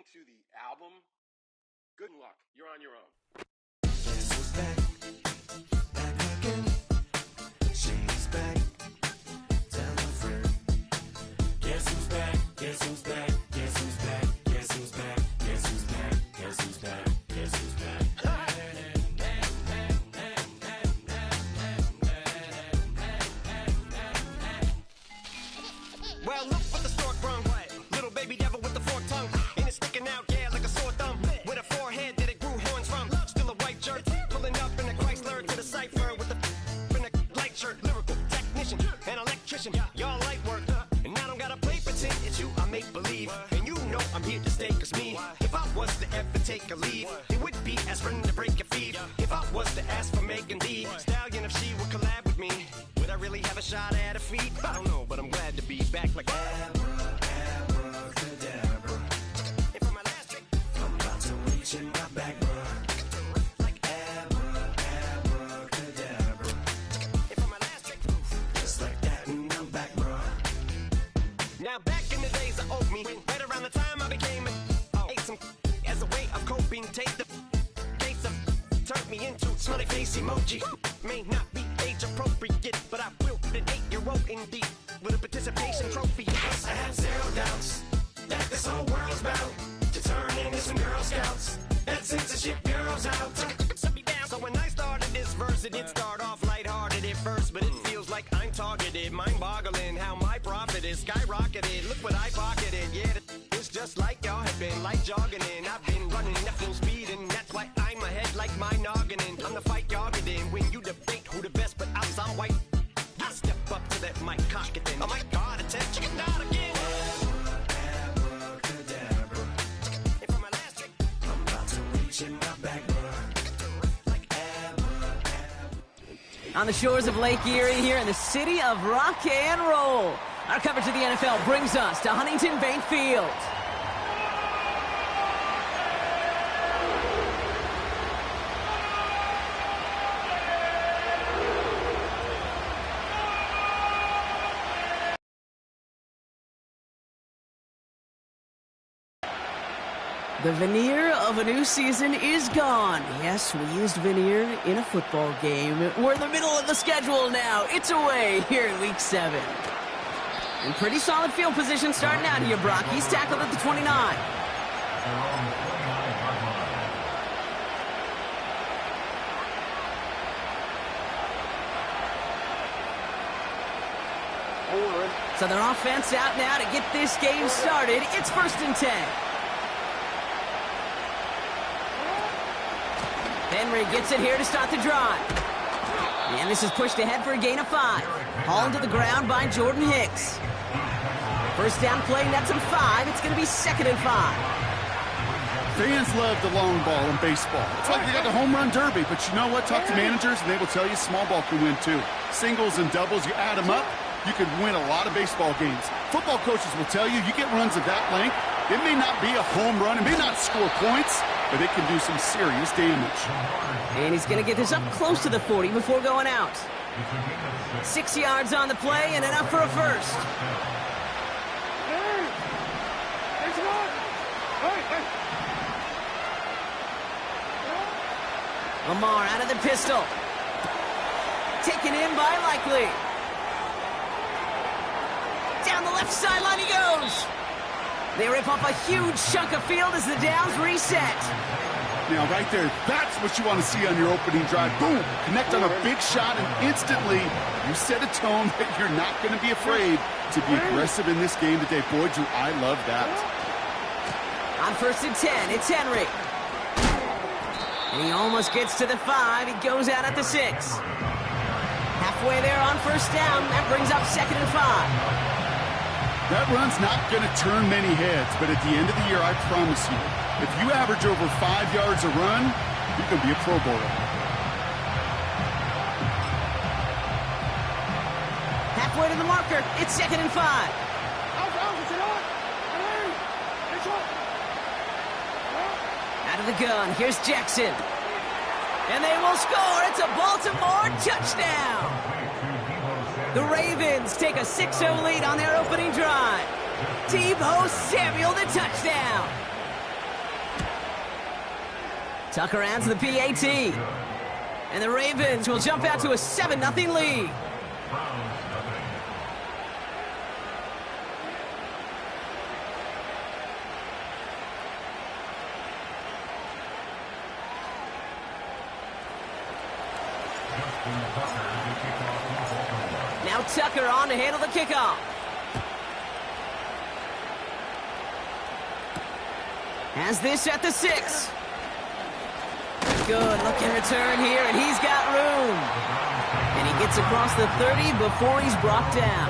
listening to the album, good luck. You're on your own. Guess who's back? Back again. She's back. Tell a friend. Guess who's back? Guess who's back? Guess who's back? Guess who's back? Guess who's back? Guess who's back? Guess who's back? Well, look what the stork brung. Little baby devil with the forked tongue. And it's sticking out, yeah, like a sore thumb. With a forehead that it grew horns from. Still a white jerk. Pulling up in a Chrysler to the cipher with the in a light shirt. Lyrical technician, an electrician. Y'all light work. And I don't gotta play pretend. It's you I make believe. And you know I'm here to stay, cause me. If I was to ever take a leave, it would be as friend to break a feed. If I was to ask for Megan D Stallion, if she would collab with me, would I really have a shot at a feat? I don't know, but I'm glad to be back like Abracadabra. And for my last trick, I'm about to reach in my back, bruh. like Abracadabra. and for my last trick, Just like that, and I'm back, bruh. now back in the days of owed me, right around the time I became ate some as a way of coping. Take the case of turned me into smiley face emoji. May not be age appropriate, but I will put an 8-year-old indeed with a participation trophy. I have zero doubts that this whole world's bound to turn into some Girl Scouts. That censorship bureau's out. Set me down. So when I started this verse, it did start off lighthearted at first, but it feels like I'm targeted. Mind-boggling how my profit is skyrocketed. Look what I pocketed. Yeah, it's just like y'all have been like jogging in. I've been running at full speed, and that's why I'm ahead like my noggin. I'm the fight y'all get in when you debate who the best, but I'm white. I step up to that mic, cock it then. Oh my God, attempt chicken out again. Abracadabra. And for my last trick, I'm about to reach in my back, bruh. like On the shores of Lake Erie here in the city of rock and roll. Our coverage of the NFL brings us to Huntington Bank Field. The veneer of a new season is gone. Yes, we used veneer in a football game. We're in the middle of the schedule now. It's away here in Week 7. And pretty solid field position starting out here, Brock. He's tackled at the 29. So their offense out now to get this game started. It's 1st and 10. Henry gets it here to start the drive. And this is pushed ahead for a gain of 5. Hauled to the ground by Jordan Hicks. First down play, nets him 5. It's going to be 2nd and 5. Fans love the long ball in baseball. It's like they got the home run derby, but you know what? Talk to managers, and they will tell you small ball can win too. Singles and doubles, you add them up, you can win a lot of baseball games. Football coaches will tell you, you get runs of that length, it may not be a home run, it may not score points, but it can do some serious damage. And he's going to get this up close to the 40 before going out. 6 yards on the play and enough for a first. Lamar out of the pistol. Taken in by Likely. Down the left sideline he goes. They rip off a huge chunk of field as the downs reset. Now, right there, that's what you want to see on your opening drive. Boom! Connect on a big shot, and instantly you set a tone that you're not going to be afraid to be aggressive in this game today. Boy, do I love that. On 1st and 10, it's Henry. And he almost gets to the 5. He goes out at the 6. Halfway there on 1st down. That brings up 2nd and 5. That run's not going to turn many heads, but at the end of the year, I promise you, if you average over 5 yards a run, you can be a Pro Bowler. Halfway to the marker. It's 2nd and 5. Out of the gun. Here's Jackson. And they will score. It's a Baltimore touchdown. The Ravens take a 6-0 lead on their opening drive. Deebo Samuel, the touchdown. Tucker adds the PAT. And the Ravens will jump out to a 7-0 lead. Now Tucker on to handle the kickoff. Has this at the 6. Good looking return here, and he's got room. And he gets across the 30 before he's brought down.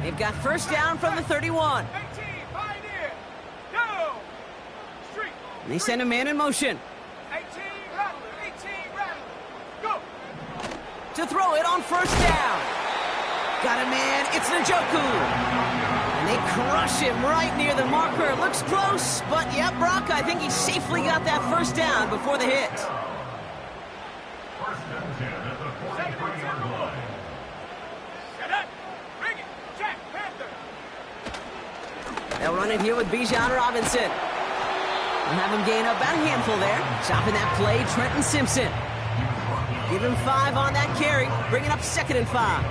They've got first down from the 31. And they send a man in motion. To throw it on first down. Got a man, it's Njoku. And they crush him right near the marker. Looks close, but yep, Brock, I think he safely got that first down before the hit. They'll run it here with Bijan Robinson. They'll have him gain up about a handful there. Stopping that play, Trenton Simpson. Give him 5 on that carry, bringing up 2nd and 5.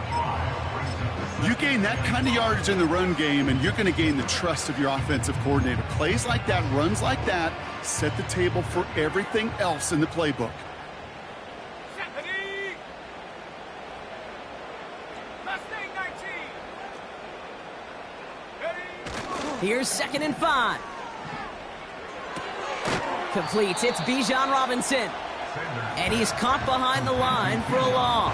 You gain that kind of yardage in the run game, and you're going to gain the trust of your offensive coordinator. Plays like that, runs like that, set the table for everything else in the playbook. Here's 2nd and 5. Completes, it's Bijan Robinson. And he's caught behind the line for a loss.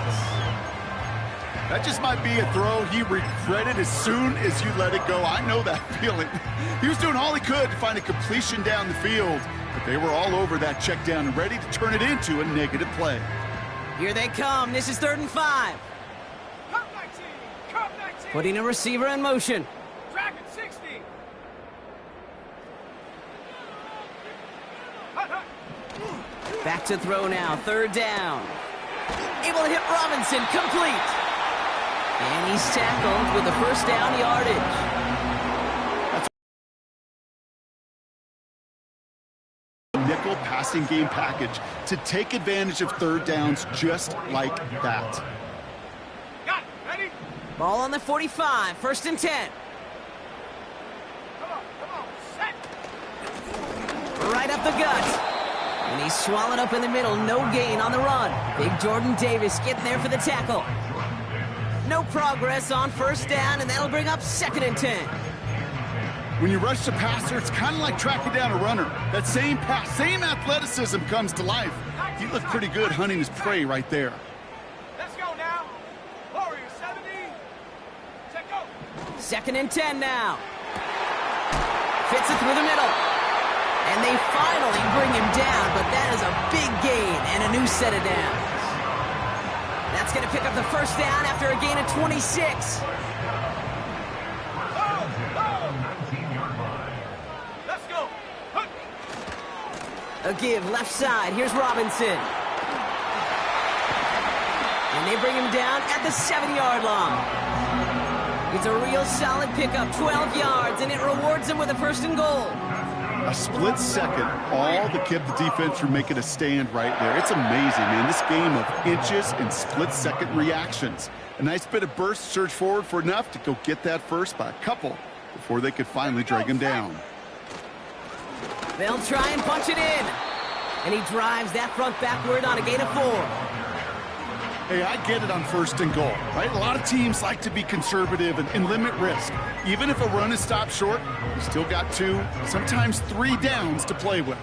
That just might be a throw he regretted as soon as you let it go. I know that feeling. He was doing all he could to find a completion down the field, but they were all over that check down and ready to turn it into a negative play. Here they come. This is 3rd and 5. Putting a receiver in motion. Dragon 60. Back to throw now. 3rd down. Able to hit Robinson. Complete. And he's tackled with the first down yardage. Nickel passing game package to take advantage of 3rd downs just like that. Got it. Ready? Ball on the 45. 1st and 10. Come on. Set. Right up the gut. And he's swallowed up in the middle. No gain on the run. Big Jordan Davis getting there for the tackle. No progress on 1st down, and that'll bring up 2nd and 10. When you rush the passer, it's kind of like tracking down a runner. That same pass, same athleticism comes to life. He looked pretty good hunting his prey right there. Let's go now. Warriors 70. Check go. 2nd and 10 now. Fits it through the middle. And they finally bring him down, but that is a big gain and a new set of downs. That's going to pick up the first down after a gain of 26. Let's go. A give left side. Here's Robinson. And they bring him down at the 7-yard line. It's a real solid pickup, 12 yards, and it rewards him with a 1st and goal. A split second, all that kept the defense from making a stand right there. It's amazing, man. This game of inches and split-second reactions. A nice bit of burst, surge forward for enough to go get that first by a couple before they could finally drag him down. They'll try and punch it in. And he drives that front backward on a gain of 4. Hey, I get it on 1st and goal, right? A lot of teams like to be conservative and limit risk. Even if a run is stopped short, you still got 2, sometimes 3 downs to play with.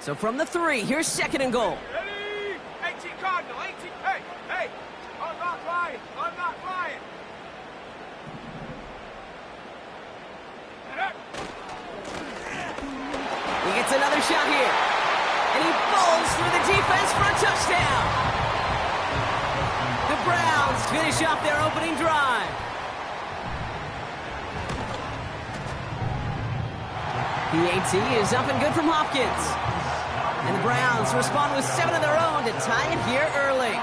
So from the 3, here's 2nd and goal. Ready? 18 Cardinal. 18. Hey. I'm not flying. He gets another shot here. And he falls through the defense for a touchdown. The Browns finish off their opening drive. PAT is up and good from Hopkins. And the Browns respond with 7 of their own to tie it here early.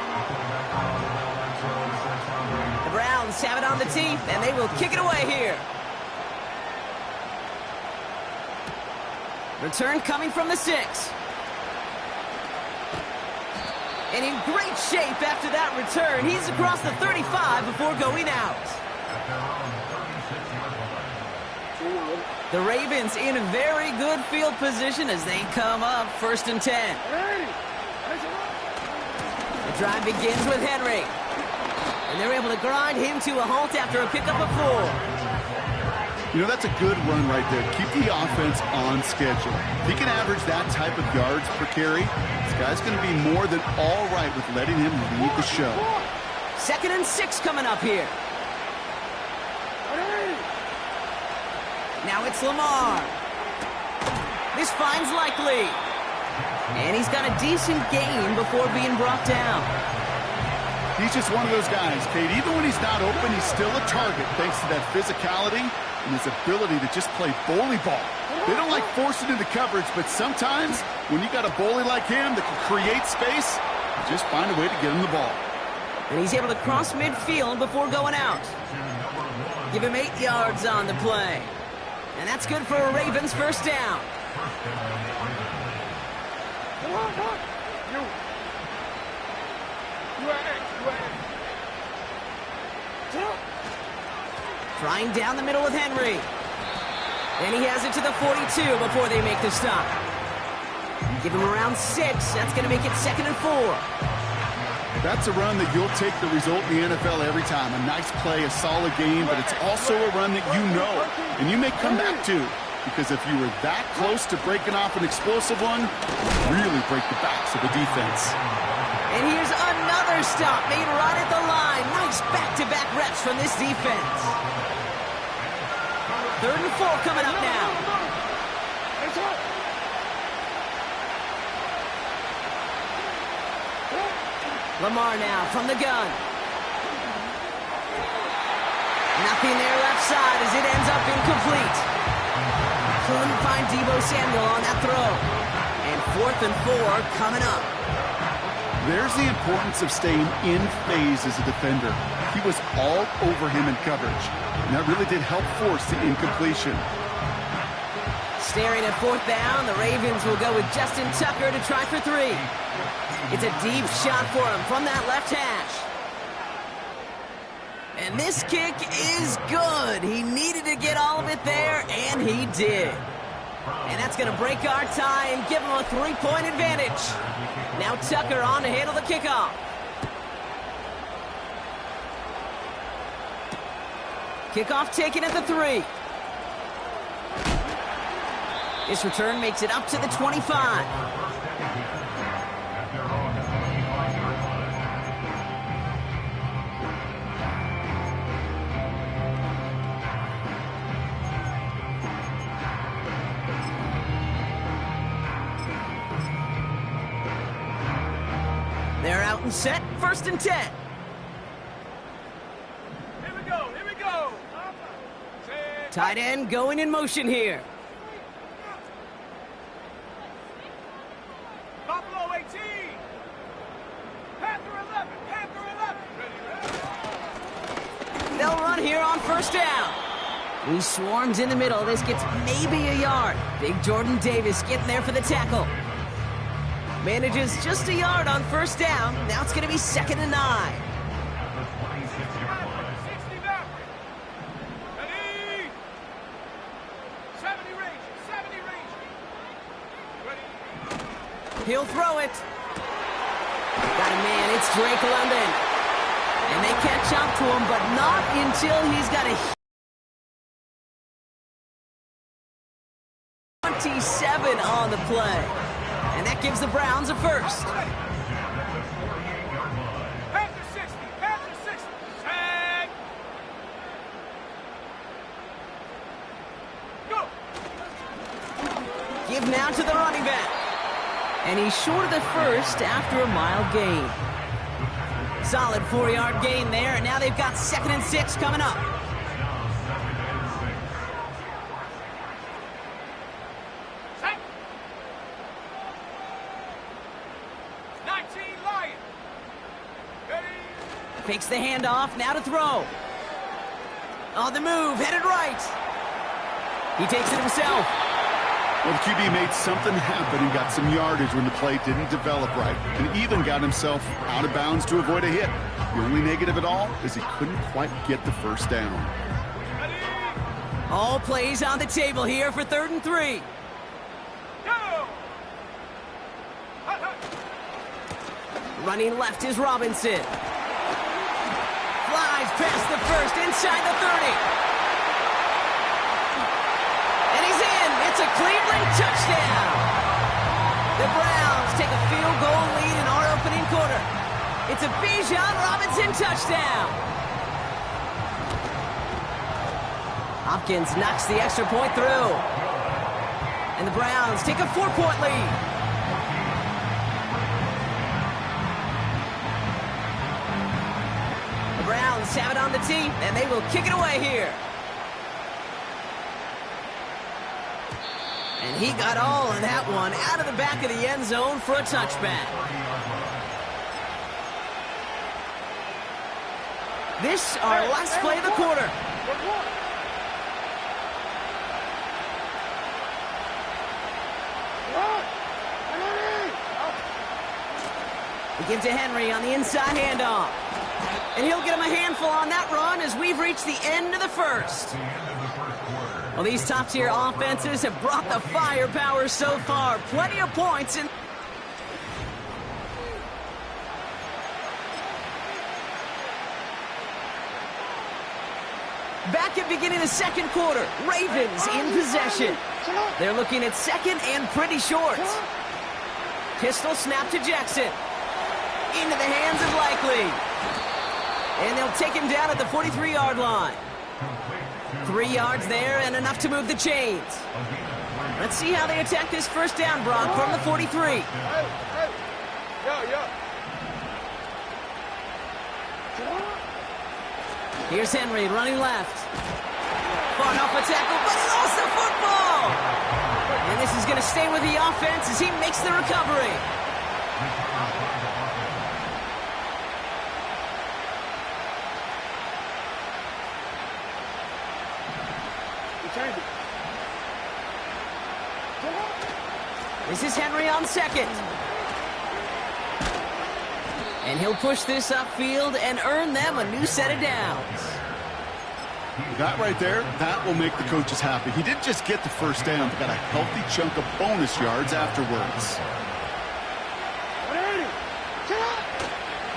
Ravens have it on the tee, and they will kick it away here. Return coming from the 6. And in great shape after that return. He's across the 35 before going out. The Ravens in a very good field position as they come up 1st and 10. The drive begins with Henry. And they're able to grind him to a halt after a pickup of 4. You know, that's a good run right there. Keep the offense on schedule. If he can average that type of yards per carry, this guy's going to be more than all right with letting him lead the show. 2nd and 6 coming up here. Now it's Lamar. This finds Likely. And he's got a decent gain before being brought down. He's just one of those guys, Kate. Even when he's not open, he's still a target thanks to that physicality and his ability to just play bully ball. They don't like forcing into coverage, but sometimes when you got a bully like him that can create space, you just find a way to get him the ball. And he's able to cross midfield before going out. Give him 8 yards on the play. And that's good for a Ravens 1st down. Trying down the middle with Henry. And he has it to the 42 before they make the stop. Give him around 6. That's going to make it 2nd and 4. That's a run that you'll take the result in the NFL every time. A nice play, a solid game, but it's also a run that you know and you may come back to. Because if you were that close to breaking off an explosive one, really break the backs of the defense. And here's another stop made right at the line. Nice back-to-back reps from this defense. 3rd and 4 coming up now. Lamar now from the gun. Nothing there left side as it ends up incomplete. Couldn't find Deebo Samuel on that throw. And 4th and 4 coming up. There's the importance of staying in phase as a defender. He was all over him in coverage, and that really did help force the incompletion. Staring at 4th down, the Ravens will go with Justin Tucker to try for 3. It's a deep shot for him from that left hash. And this kick is good. He needed to get all of it there, and he did. And that's going to break our tie and give him a 3-point advantage. Now Tucker on to handle the kickoff. Kickoff taken at the 3. This return makes it up to the 25. They're out and set, 1st and 10. Here we go, here we go. Tight end going in motion here. Buffalo 18. Panther 11, Panther 11. They'll run here on 1st down. He swarms in the middle. This gets maybe a yard. Big Jordan Davis getting there for the tackle. Manages just a yard on 1st down. Now it's going to be 2nd and 9. 60 back. Ready. 70 range, 70 range. Ready. He'll throw it. Got a man. It's Drake London. And they catch up to him, but not until he's got a 27 on the play. And that gives the Browns a 1st. Panther 60, Panther 60. Tag. Go. Give now to the running back. And he's short of the 1st after a mile gain. Solid 4-yard gain there, and now they've got 2nd and 6 coming up. Set. 19 Lion. Ready. Fakes the handoff, now to throw. On the move, headed right. He takes it himself. Well, the QB made something happen and got some yardage when the play didn't develop right, and even got himself out of bounds to avoid a hit. The only negative at all is he couldn't quite get the first down. All plays on the table here for 3rd and 3. Running left is Robinson. Flies past the first, inside the 30. And he's in. It's a Cleveland touchdown. The Browns take a field goal lead in our opening quarter. It's a Bijan Robinson touchdown. Hopkins knocks the extra point through. And the Browns take a 4-point lead. The Browns have it on the tee, and they will kick it away here. And he got all of that one out of the back of the end zone for a touchback. This, our last play of the quarter. He gives to Henry on the inside handoff. And he'll get him a handful on that run as we've reached the end of the first. Well, these top-tier offenses have brought the firepower so far. Plenty of points in... Back at beginning of second quarter, Ravens in possession. They're looking at second and pretty short. Pistol snap to Jackson. Into the hands of Likely. And they'll take him down at the 43-yard line. 3 yards there and enough to move the chains. Let's see how they attack this first down, Brock, from the 43. Here's Henry running left. Fought off a tackle, but he lost the football! And this is going to stay with the offense as he makes the recovery. This is Henry on second. And he'll push this upfield and earn them a new set of downs. That right there, that will make the coaches happy. He didn't just get the first down, but got a healthy chunk of bonus yards afterwards.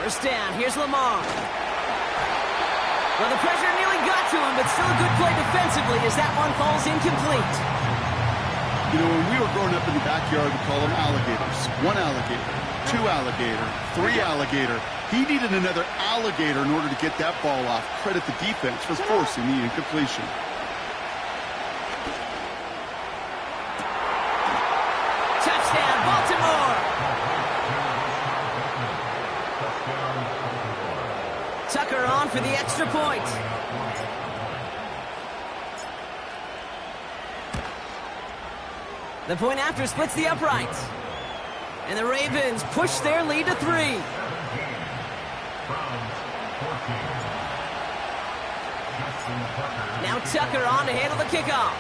First down, here's Lamar. Well, the pressure nearly got to him, but still a good play defensively as that one falls incomplete. You know, when we were growing up in the backyard, we call them alligators. 1 alligator, 2 alligator, 3 alligator. He needed another alligator in order to get that ball off. Credit the defense for forcing the incompletion. Touchdown, Baltimore! Tucker on for the extra point. The point after splits the uprights. And the Ravens push their lead to 3. Now Tucker on to handle the kickoff.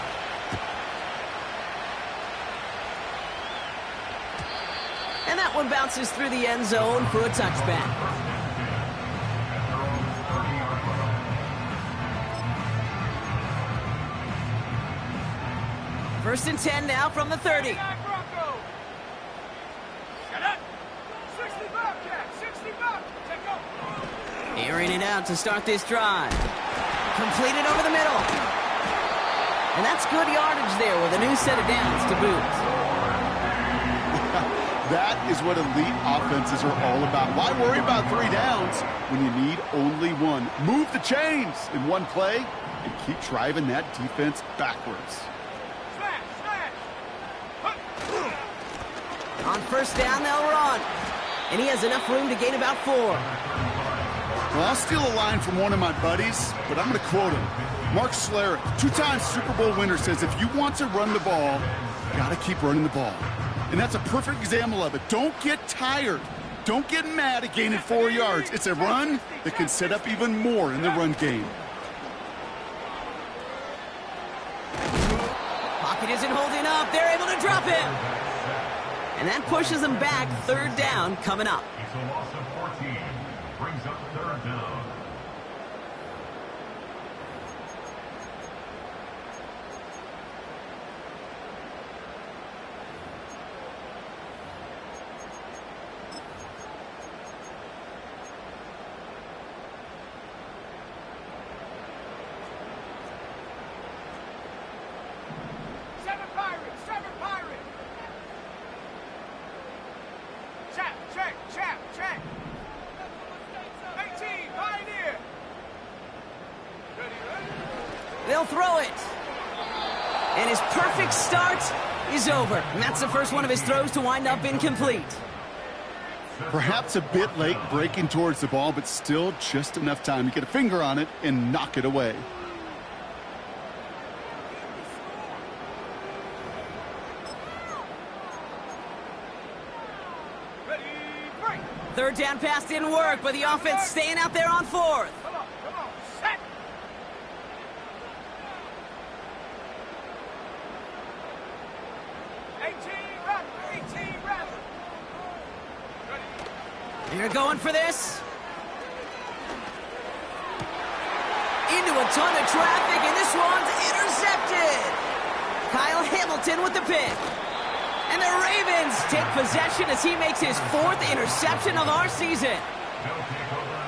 And that one bounces through the end zone for a touchback. First and 10 now from the 30. Airing it out to start this drive. Completed over the middle. And that's good yardage there with a new set of downs to boot. That is what elite offenses are all about. Why worry about 3 downs when you need only 1? Move the chains in one play and keep driving that defense backwards. On first down, they'll run. And he has enough room to gain about 4. Well, I'll steal a line from one of my buddies, but I'm going to quote him. Mark Schlereth, 2-time Super Bowl winner, says if you want to run the ball, you got to keep running the ball. And that's a perfect example of it. Don't get tired. Don't get mad at gaining 4 yards. It's a run that can set up even more in the run game. pocket isn't holding up. They're able to drop him. And that pushes them back. Third down coming up. It's a loss of 14. Brings up third down. Check. 18, Pioneer. They'll throw it. And his perfect start is over. And that's the first one of his throws to wind up incomplete. Perhaps a bit late breaking towards the ball, but still just enough time to get a finger on it and knock it away. Third down pass didn't work, but the offense staying out there on fourth. Come on, set. They're going for this. Into a ton of traffic, and this one's intercepted. Kyle Hamilton with the pick. And the Ravens take possession as he makes his fourth interception of our season.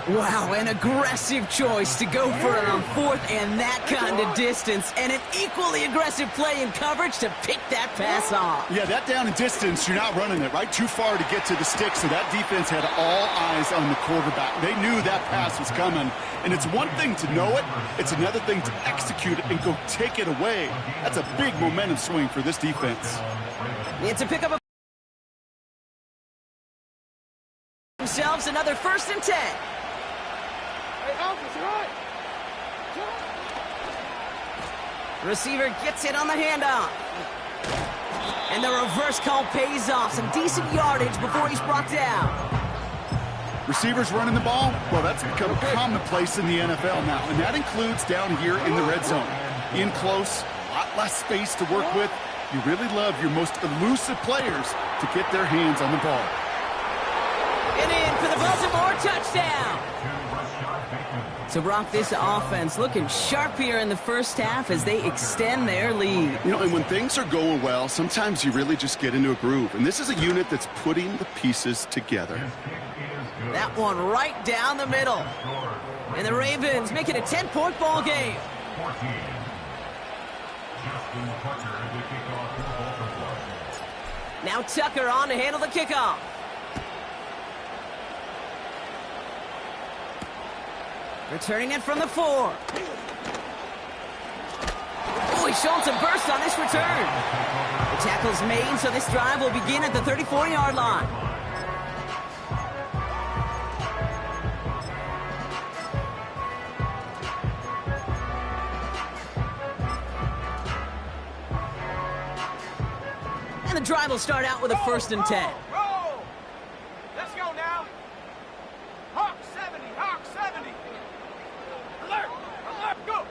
Wow, an aggressive choice to go for it on fourth and that kind of distance. And an equally aggressive play in coverage to pick that pass off. Yeah, that down and distance, you're not running it, right? Too far to get to the stick, so that defense had all eyes on the quarterback. They knew that pass was coming. And it's one thing to know it, it's another thing to execute it and go take it away. That's a big momentum swing for this defense. It's a pickup of themselves another 1st and 10. Receiver gets it on the handoff. And the reverse call pays off. Some decent yardage before he's brought down. Receivers running the ball, well, that's become commonplace in the NFL now, and that includes down here in the red zone. In close, a lot less space to work with. You really love your most elusive players to get their hands on the ball. And in for the Baltimore touchdown. So, Brock, this offense looking sharp here in the first half as they extend their lead. You know, and when things are going well, sometimes you really just get into a groove. And this is a unit that's putting the pieces together. That one right down the middle. And the Ravens make it a 10-point ball game. Now Tucker on to handle the kickoff. Returning it from the 4. Oh, he's showing some burst on this return. The tackle's made, so this drive will begin at the 34-yard line. And the drive will start out with a 1st and 10. Roll! Let's go now. Hawk 70. Alert, go.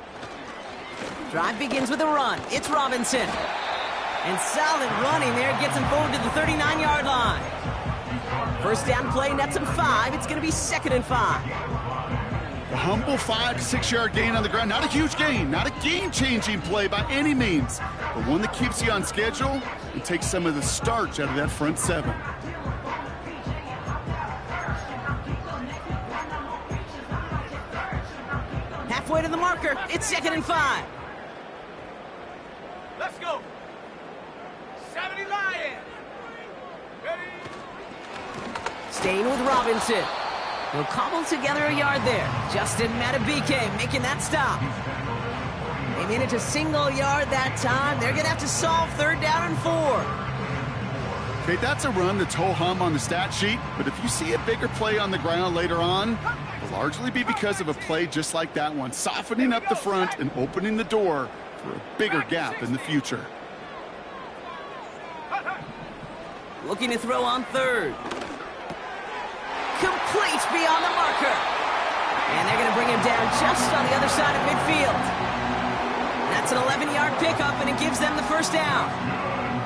Drive begins with a run. It's Robinson. And solid running there gets him forward to the 39-yard line. First down play nets him 5. It's going to be 2nd and 5. A humble 5 to 6 yard gain on the ground. Not a huge gain, not a game-changing play by any means, but one that keeps you on schedule and takes some of the starch out of that front 7. Halfway to the marker. It's 2nd and 5. Let's go. 70 Lions. Ready? Staying with Robinson. He'll cobble together a yard there. Justin Matabike making that stop. They made it to single yard that time. They're going to have to solve 3rd down and 4. Okay, that's a run that's ho-hum on the stat sheet, but if you see a bigger play on the ground later on, it'll largely be because of a play just like that one, softening up the front and opening the door for a bigger gap in the future. Looking to throw on 3rd. Complete beyond the marker. And they're going to bring him down just on the other side of midfield. That's It's an 11-yard pickup, and it gives them the first down.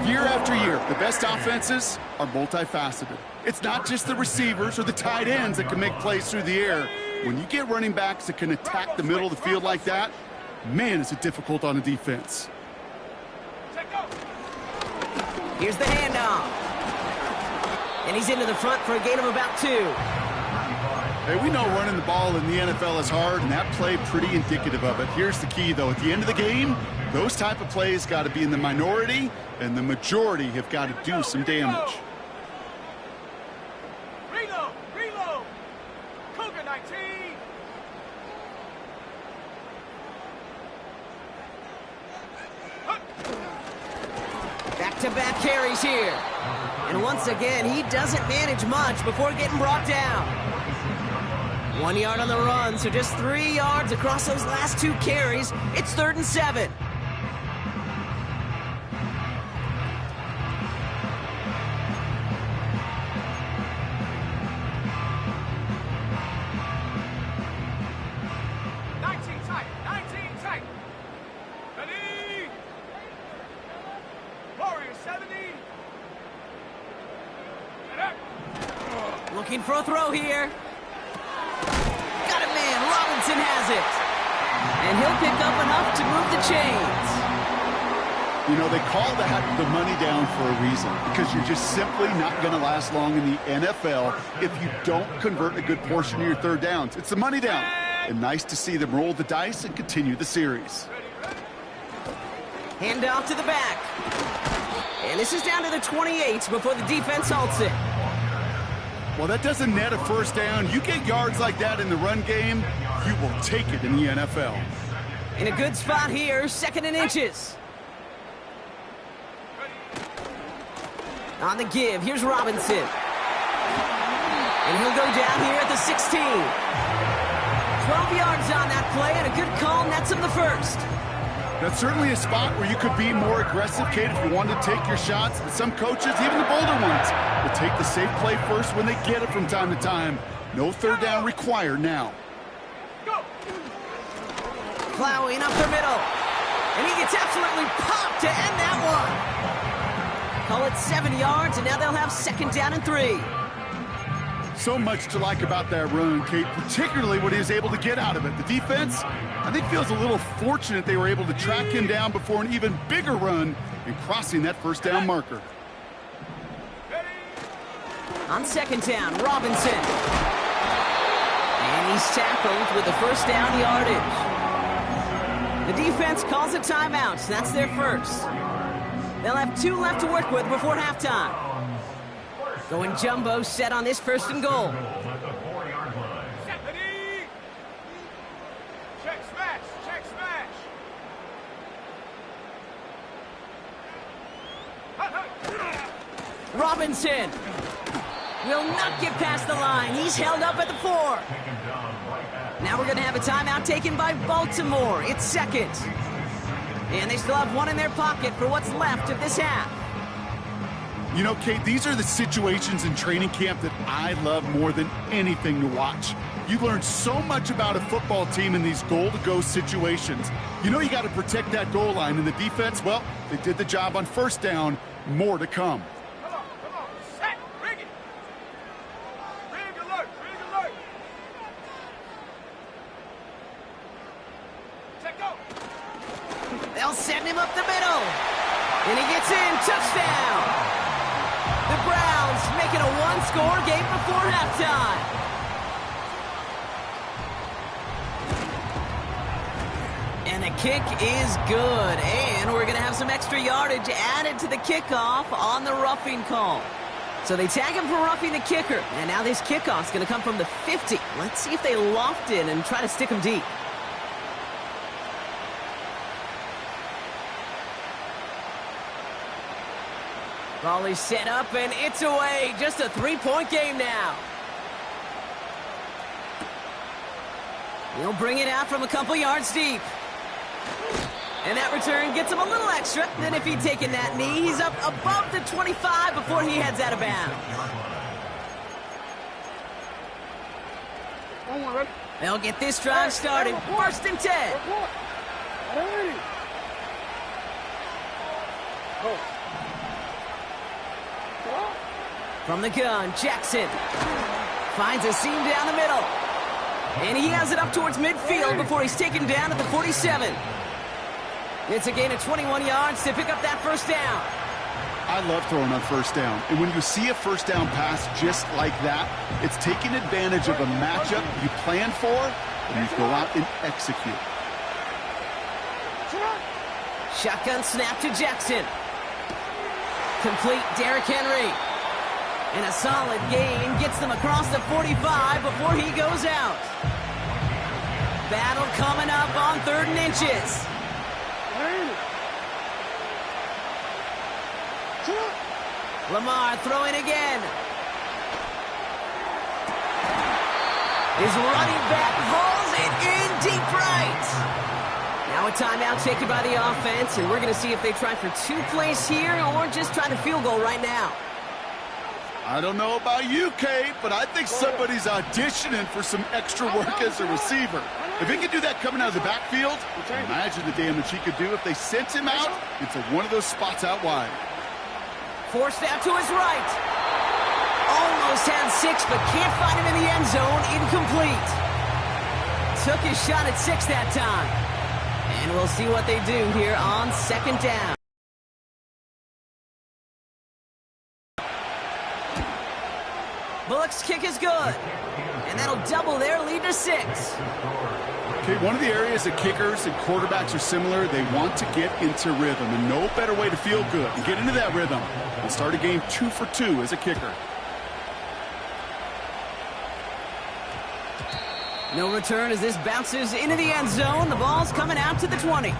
Year after year, the best offenses are multifaceted. It's not just the receivers or the tight ends that can make plays through the air. When you get running backs that can attack the middle of the field like that, man, is it difficult on a defense. Here's the handoff. And he's into the front for a gain of about 2. Hey, we know running the ball in the NFL is hard, and that play pretty indicative of it. Here's the key, though. At the end of the game, those type of plays got to be in the minority, and the majority have got to do some damage. Reload! Cougar 19! Back-to-back carries here. And once again, he doesn't manage much before getting brought down. 1 yard on the run, so just 3 yards across those last 2 carries. It's 3rd and 7. Looking for a throw here. Got it, man. Robinson has it. And he'll pick up enough to move the chains. You know, they call that the money down for a reason, because you're just simply not going to last long in the NFL if you don't convert a good portion of your third downs. It's the money down. And nice to see them roll the dice and continue the series. Hand off to the back. And this is down to the 28 before the defense halts it. Well, that doesn't net a first down. You get yards like that in the run game, you will take it in the NFL. In a good spot here, 2nd and inches. On the give, here's Robinson. And he'll go down here at the 16. 12 yards on that play, and a good call nets him the first. That's certainly a spot where you could be more aggressive, Kate, if you wanted to take your shots. But some coaches, even the bolder ones, will take the safe play first when they get it from time to time. No third down required now. Plowing up the middle. And he gets absolutely popped to end that one. Call it 7 yards, and now they'll have 2nd down and 3. So much to like about that run, Kate, particularly what he was able to get out of it. The defense, I think, feels a little fortunate they were able to track him down before an even bigger run and crossing that first down marker. On 2nd down, Robinson. And he's tackled with the first down yardage. The defense calls a timeout. That's their first. They'll have 2 left to work with before halftime. Going jumbo set on this 1st and goal. Check smash! Robinson will not get past the line. He's held up at the 4. Now we're going to have a timeout taken by Baltimore. It's 2nd. And they still have 1 in their pocket for what's left of this half. You know, Kate, these are the situations in training camp that I love more than anything to watch. You learn so much about a football team in these goal-to-go situations. You know you got to protect that goal line, and the defense, well, they did the job on first down. More to come. Come on. Set. Rig it. Rig alert. Check go. They'll send him up the middle. And he gets in. Touchdown. The Browns make it a 1-score game before halftime. And the kick is good. And we're going to have some extra yardage added to the kickoff on the roughing call. So they tag him for roughing the kicker. And now this kickoff's going to come from the 50. Let's see if they loft in and try to stick him deep. Ball is set up, and it's away. Just a 3-point game now. He'll bring it out from a couple yards deep. And that return gets him a little extra. Then if he'd taken that knee, he's up above the 25 before he heads out of bounds. They'll get this drive started. 1st and 10. From the gun, Jackson finds a seam down the middle. And he has it up towards midfield before he's taken down at the 47. It's a gain of 21 yards to pick up that first down. I love throwing on first down. And when you see a first down pass just like that, it's taking advantage of a matchup you plan for, and you go out and execute. Shotgun snap to Jackson. Complete Derrick Henry. And a solid gain gets them across the 45 before he goes out. Battle coming up on 3rd and inches. Lamar throwing again. His running back hauls it in deep right. Now a timeout taken by the offense, and we're going to see if they try for 2 plays here or just try to field goal right now. I don't know about you, Kate, but I think somebody's auditioning for some extra work as a receiver. If he could do that coming out of the backfield, imagine the damage he could do if they sent him out into one of those spots out wide. Forced out to his right. Almost had 6, but can't find him in the end zone. Incomplete. Took his shot at 6 that time. And we'll see what they do here on 2nd down. Bullock's kick is good. And that'll double their lead to 6. Okay, one of the areas that kickers and quarterbacks are similar, they want to get into rhythm, and no better way to feel good and get into that rhythm than start a game 2 for 2 as a kicker. No return as this bounces into the end zone. The ball's coming out to the 20.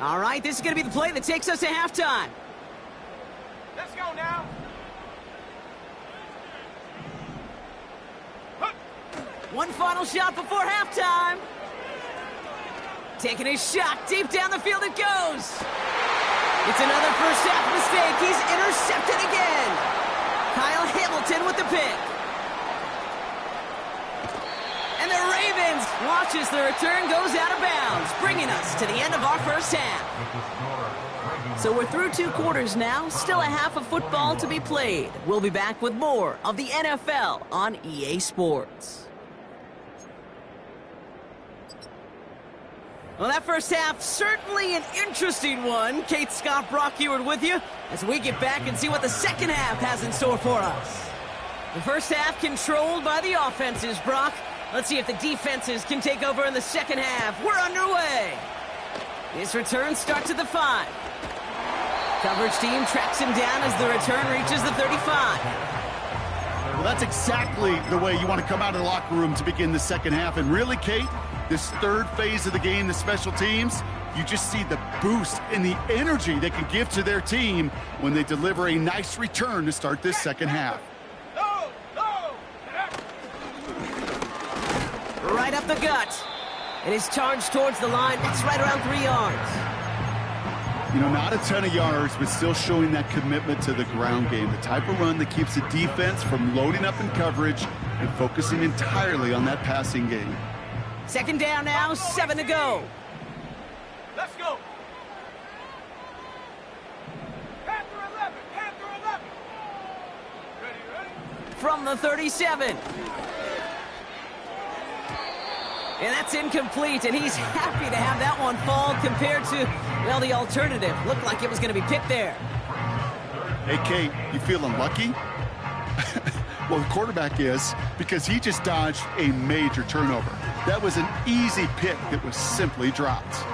All right, this is going to be the play that takes us to halftime. Let's go now. One final shot before halftime. Taking a shot deep down the field it goes. It's another first half mistake. He's intercepted again. Kyle Hamilton with the pick. And the Ravens watch as the return goes out of bounds, bringing us to the end of our first half. So we're through 2 quarters now, still a half of football to be played. We'll be back with more of the NFL on EA Sports. Well, that first half, certainly an interesting one. Kate, Scott, Brock Ewart with you as we get back and see what the second half has in store for us. The first half controlled by the offenses, Brock. Let's see if the defenses can take over in the second half. We're underway. His return starts at the 5. Coverage team tracks him down as the return reaches the 35. Well, that's exactly the way you want to come out of the locker room to begin the second half. And really, Kate, this 3rd phase of the game, the special teams, you just see the boost and the energy they can give to their team when they deliver a nice return to start this second half. Right up the gut. It is charged towards the line. It's right around 3 yards. You know, not a ton of yards, but still showing that commitment to the ground game. The type of run that keeps the defense from loading up in coverage and focusing entirely on that passing game. Second down now, 7 to go. Let's go. Panther 11, Panther 11. Ready? From the 37. And that's incomplete, and he's happy to have that one fall compared to, well, the alternative. Looked like it was going to be picked there. Hey, Kate, you feeling lucky? Well, the quarterback is, because he just dodged a major turnover. That was an easy pick that was simply dropped.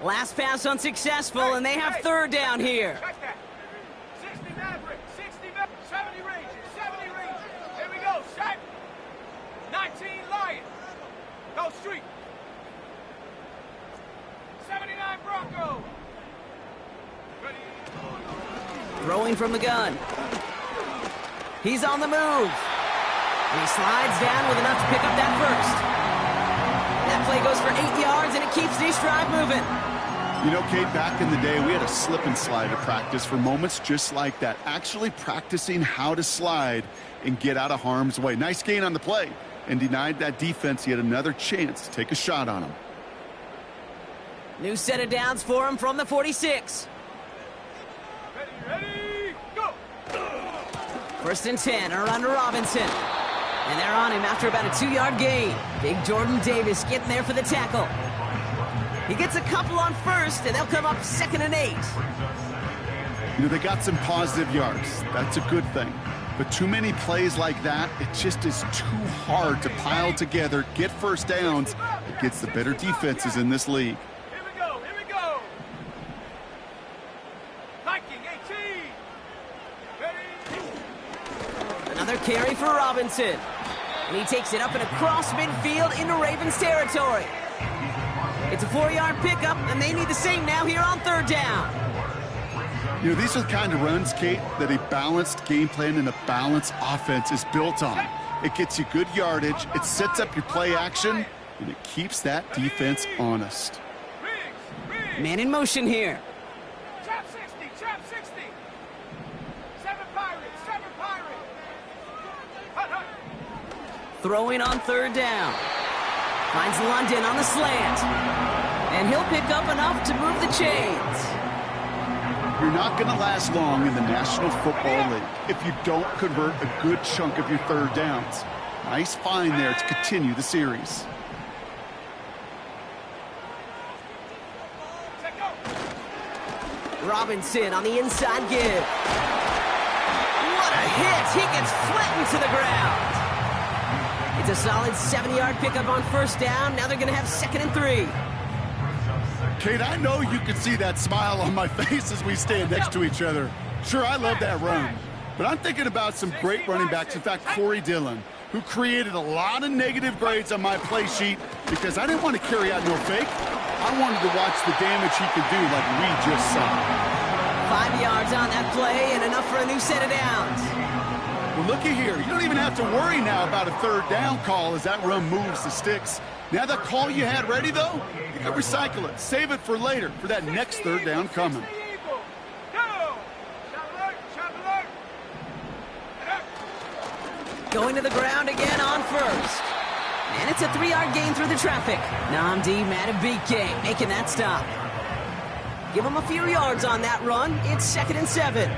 Last pass unsuccessful, and they have third down here. Check that. 60 Maverick, 60 Maverick, 70 Rangers, 70 Rangers. Here we go, set. 19 Lions. Go street. 79 Broncos. Ready. Throwing from the gun. He's on the move. And he slides down with enough to pick up that first. That play goes for 8 yards, and it keeps this drive moving. You know, Kate, back in the day, we had a slip and slide at practice for moments just like that. Actually practicing how to slide and get out of harm's way. Nice gain on the play, and denied that defense yet another chance to take a shot on him. New set of downs for him from the 46. Ready, go. First and 10, around to Robinson. And they're on him after about a 2-yard gain. Big Jordan Davis getting there for the tackle. He gets a couple on first, and they'll come up 2nd and 8. You know, they got some positive yards. That's a good thing. But too many plays like that, it just is too hard to pile together, get first downs against the better defenses in this league. Here we go, here we go. Hiking 18. Ready. Another carry for Robinson. And he takes it up and across midfield into Ravens territory. It's a 4-yard pickup, and they need the same now here on third down. You know, these are the kind of runs, Kate, that a balanced game plan and a balanced offense is built on. It gets you good yardage, it sets up your play action, and it keeps that defense honest. Riggs. Man in motion here. Chop 60, chop 60. 7 Pirates, 7 Pirates. Hut, hut. Throwing on third down. Finds London on the slant. And he'll pick up enough to move the chains. You're not going to last long in the National Football League if you don't convert a good chunk of your third downs. Nice find there to continue the series. Set go. Robinson on the inside give. What a hit! He gets flattened to the ground. It's a solid 70-yard pickup on first down. Now they're going to have 2nd and 3. Kate, I know you can see that smile on my face as we stand next to each other. Sure, I love that run. But I'm thinking about some great running backs. In fact, Corey Dillon, who created a lot of negative grades on my play sheet because I didn't want to carry out no fake. I wanted to watch the damage he could do like we just saw. 5 yards on that play and enough for a new set of downs. Well, looky here. You don't even have to worry now about a third down call as that run moves the sticks. Now that call you had ready, though, you can recycle it. Save it for later for that next third down coming. Go. Shot alert, shot alert. Going to the ground again on first. And it's a 3-yard gain through the traffic. Namdi Matabike making that stop. Give him a few yards on that run. It's 2nd and 7.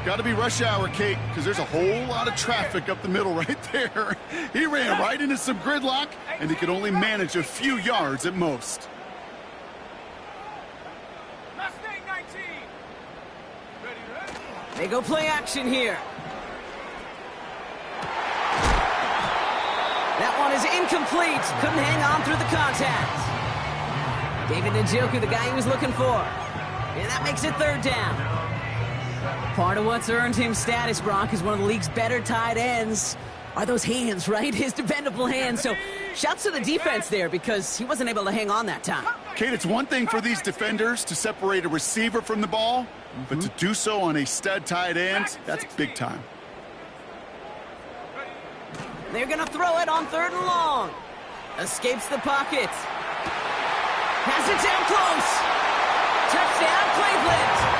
Got to be rush hour, Kate, because there's a whole lot of traffic up the middle right there. He ran right into some gridlock, and he could only manage a few yards at most. Mustang 19. Ready, ready. They go play action here. That one is incomplete. Couldn't hang on through the contact. David Njoku, the guy he was looking for. And that makes it third down. Part of what's earned him status, Brock, is one of the league's better tight ends. Are those hands, right? His dependable hands. So shouts to the defense there because he wasn't able to hang on that time. Kate, it's one thing for these defenders to separate a receiver from the ball, but to do so on a stud tight end, that's big time. They're going to throw it on 3rd and long. Escapes the pocket. Has it down close. Touchdown, Cleveland.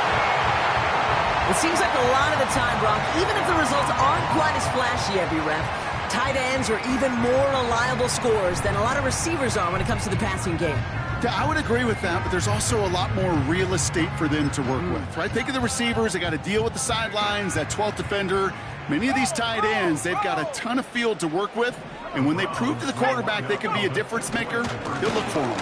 It seems like a lot of the time, Brock, even if the results aren't quite as flashy every rep, tight ends are even more reliable scorers than a lot of receivers are when it comes to the passing game. Yeah, I would agree with that, but there's also a lot more real estate for them to work with, right? Think of the receivers. They got to deal with the sidelines, that 12th defender. Many of these tight ends, they've got a ton of field to work with, and when they prove to the quarterback they can be a difference maker, he'll look for them.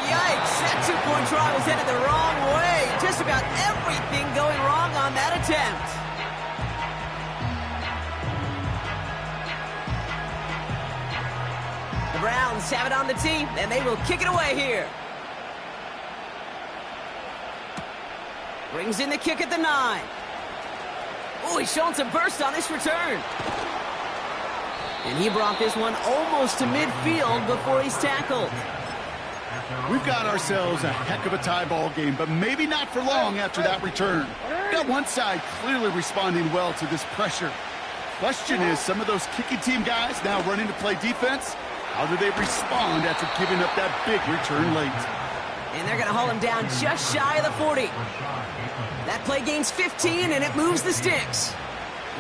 Yikes, that two-point try was headed the wrong way. Just about everything going wrong on that attempt. The Browns have it on the tee, and they will kick it away here. Brings in the kick at the 9. Oh, he's showing some burst on this return. And he brought this one almost to midfield before he's tackled. We've got ourselves a heck of a tie ball game, but maybe not for long after that return. Got one side clearly responding well to this pressure. Question is, some of those kicking team guys now running to play defense, how do they respond after giving up that big return late? And they're going to haul him down just shy of the 40. That play gains 15, and it moves the sticks.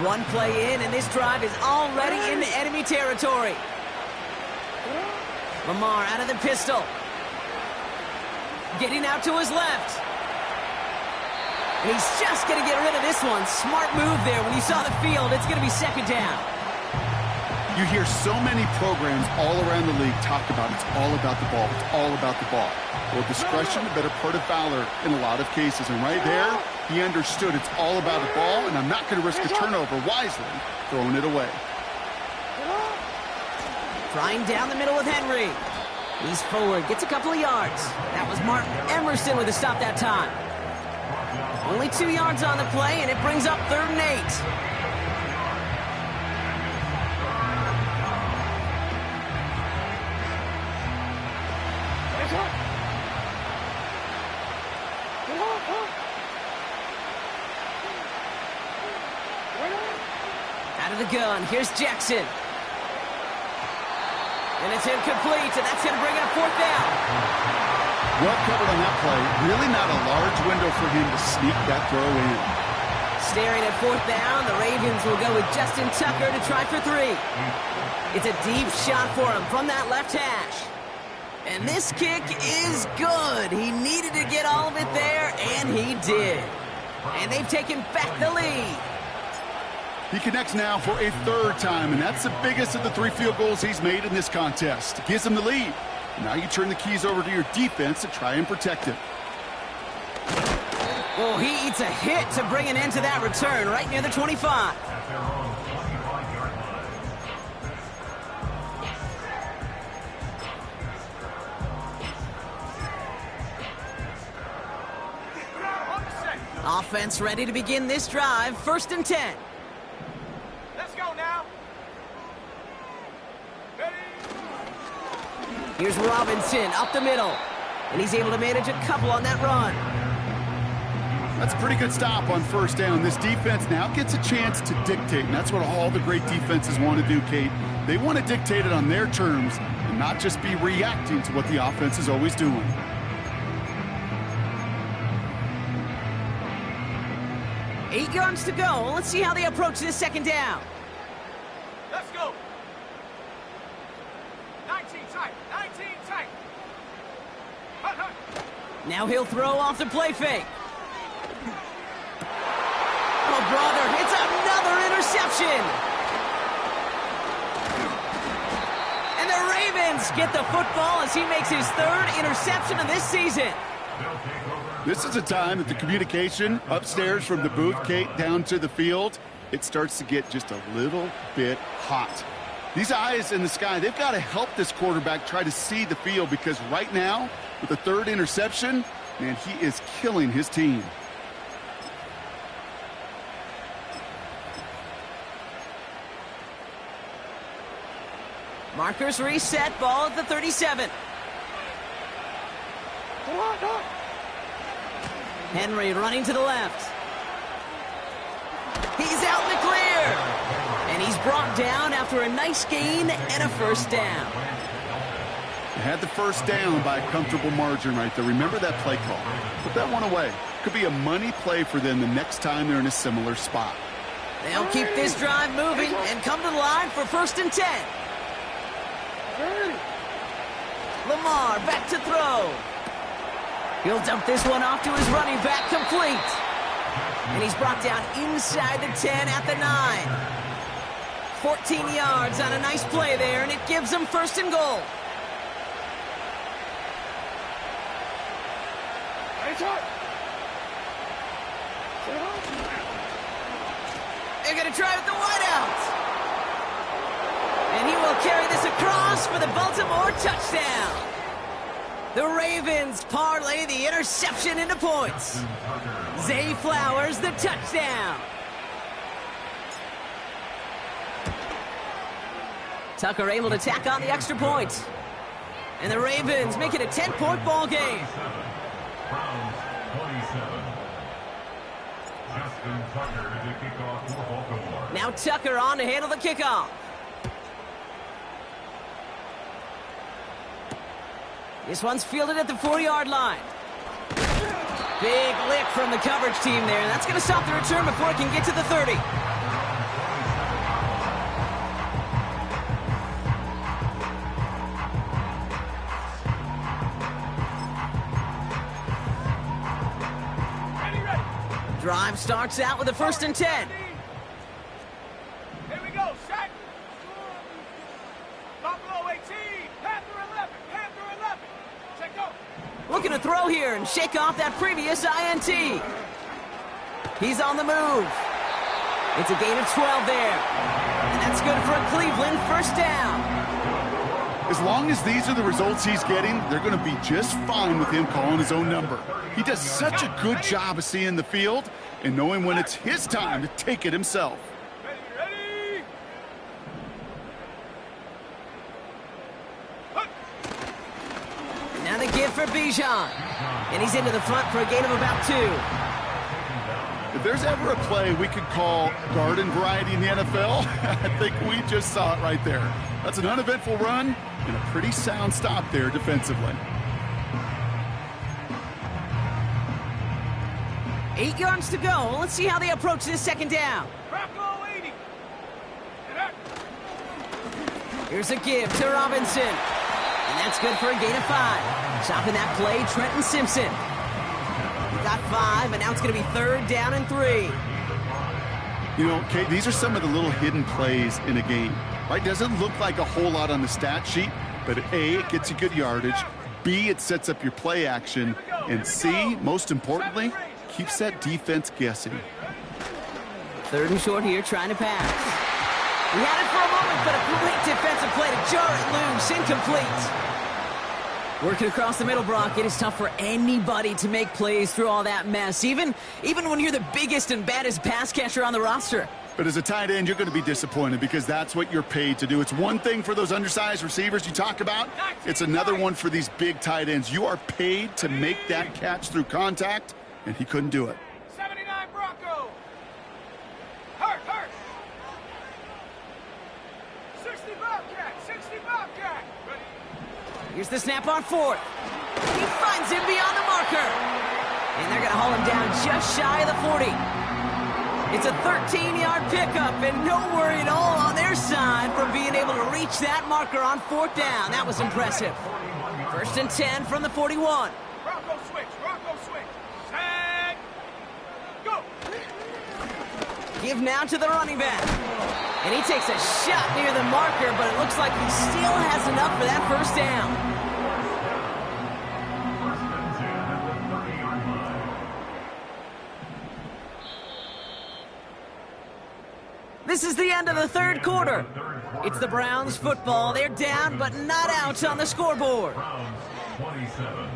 One play in, and this drive is already into enemy territory. Lamar out of the pistol. Getting out to his left. And he's just going to get rid of this one. Smart move there. When you saw the field, it's going to be second down. You hear so many programs all around the league talk about it's all about the ball. It's all about the ball. Well, discretion, the better part of valor in a lot of cases. And right there, he understood it's all about the ball, and I'm not going to risk a turnover wisely, throwing it away. Trying down the middle with Henry. He's forward, gets a couple of yards. That was Martin Emerson with a stop that time. Only 2 yards on the play, and it brings up 3rd and 8. Out of the gun, here's Jackson. And it's incomplete, and that's going to bring it up 4th down. Well covered on that play. Really not a large window for him to sneak that throw in. Staring at 4th down, the Ravens will go with Justin Tucker to try for 3. It's a deep shot for him from that left hash. And this kick is good. He needed to get all of it there, and he did. And they've taken back the lead. He connects now for a 3rd time, and that's the biggest of the 3 field goals he's made in this contest. Gives him the lead. Now you turn the keys over to your defense to try and protect it. Oh, he eats a hit to bring an end to that return right near the 25. Offense ready to begin this drive. 1st and 10. Let's go now. Ready? Here's Robinson up the middle. And he's able to manage a couple on that run. That's a pretty good stop on 1st down. This defense now gets a chance to dictate, and that's what all the great defenses want to do, Kate. They want to dictate it on their terms and not just be reacting to what the offense is always doing. Eight yards to go. Let's see how they approach this 2nd down. Let's go. 19 tight. 19 tight. Hut, hut. Now he'll throw off the play fake. Oh, brother, it's another interception. And the Ravens get the football as he makes his 3rd interception of this season. This is a time that the communication upstairs from the booth, Kate, down to the field, it starts to get just a little bit hot. These eyes in the sky, they've got to help this quarterback try to see the field, because right now, with the 3rd interception, man, he is killing his team. Markers reset, ball at the 37. Henry running to the left. He's out in the clear. And he's brought down after a nice gain and a 1st down. They had the 1st down by a comfortable margin right there. Remember that play call. Put that one away. Could be a money play for them the next time they're in a similar spot. They'll keep this drive moving and come to the line for 1st and 10. Lamar back to throw. He'll dump this one off to his running back, complete. And he's brought down inside the 10 at the 9. 14 yards on a nice play there, and it gives them 1st and goal. They're going to try with the wideout. And he will carry this across for the Baltimore touchdown. The Ravens parlay the interception into points. Zay Flowers, the touchdown. Tucker able to tack on the extra point. And the Ravens make it a 10-point ball game. Browns 27. Justin Tucker to kick off for Baltimore. Now Tucker on to handle the kickoff. This one's fielded at the 40-yard line. Big lick from the coverage team there. That's going to stop the return before it can get to the 30. Drive starts out with a 1st and 10. Here we go, set. Buffalo 18, Panther 11, Panther 11. Check go. Looking to throw here and shake off that previous INT. He's on the move. It's a gain of 12 there. And that's good for a Cleveland 1st down. As long as these are the results he's getting, they're going to be just fine with him calling his own number. He does such a good job of seeing the field and knowing when it's his time to take it himself. Ready? Now the give for Bijan. And he's into the front for a gain of about 2. If there's ever a play we could call garden variety in the NFL, I think we just saw it right there. That's an uneventful run and a pretty sound stop there defensively. 8 yards to go. Let's see how they approach this 2nd down. Rocco 80. Here's a give to Robinson. And that's good for a gain of 5. Stopping that play, Trenton Simpson. He got 5, and now it's going to be 3rd down and 3. You know, Kate, these are some of the little hidden plays in a game, right? Doesn't look like a whole lot on the stat sheet, but A, it gets you good yardage, B, it sets up your play action, and C, most importantly, keeps that defense guessing. 3rd and short here, trying to pass. He had it for a moment, but a great defensive play to jar it loose, incomplete. Working across the middle, Brock, it is tough for anybody to make plays through all that mess, even when you're the biggest and baddest pass catcher on the roster. But as a tight end, you're going to be disappointed because that's what you're paid to do. It's one thing for those undersized receivers you talk about. It's another one for these big tight ends. You are paid to make that catch through contact, and he couldn't do it. 79 Bronco. Hurt. 60 Bobcat, 60 Bobcat. Ready? Here's the snap on 4th. He finds him beyond the marker. And they're going to haul him down just shy of the 40. It's a 13-yard pickup, and no worry at all on their side from being able to reach that marker on 4th down. That was impressive. 1st and 10 from the 41. Bronco switch. Set. Go. Give now to the running back. And he takes a shot near the marker, but it looks like he still has enough for that 1st down. This is the end of the 3rd quarter. It's the Browns football. They're down, but not out on the scoreboard. Browns 27.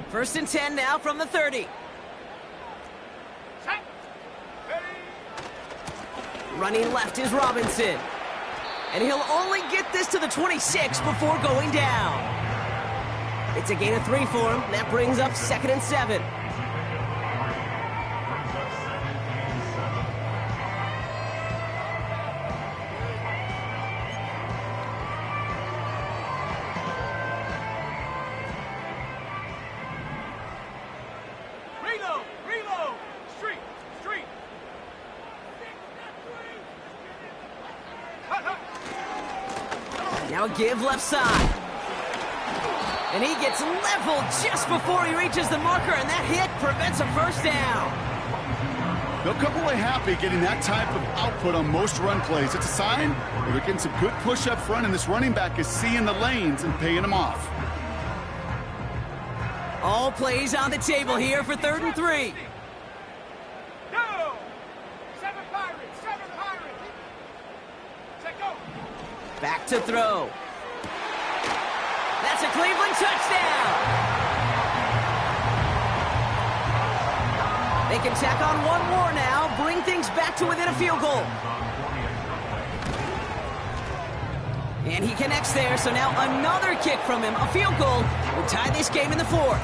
First and 10 now from the 30. Set. Ready? Running left is Robinson. And he'll only get this to the 26 before going down. It's a gain of 3 for him. That brings up 2nd and 7. Reload. Street. Now a give left side. And he gets leveled just before he reaches the marker, and that hit prevents a 1st down. They'll come away happy getting that type of output on most run plays. It's a sign that they're getting some good push up front, and this running back is seeing the lanes and paying them off. All plays on the table here for 3rd and 3. Go! 7 Pirates, 7 Pirates. Set go. Back to throw. That's a Cleveland touchdown. They can tack on one more now, bring things back to within a field goal. And he connects there, so now another kick from him, a field goal, will tie this game in the 4th.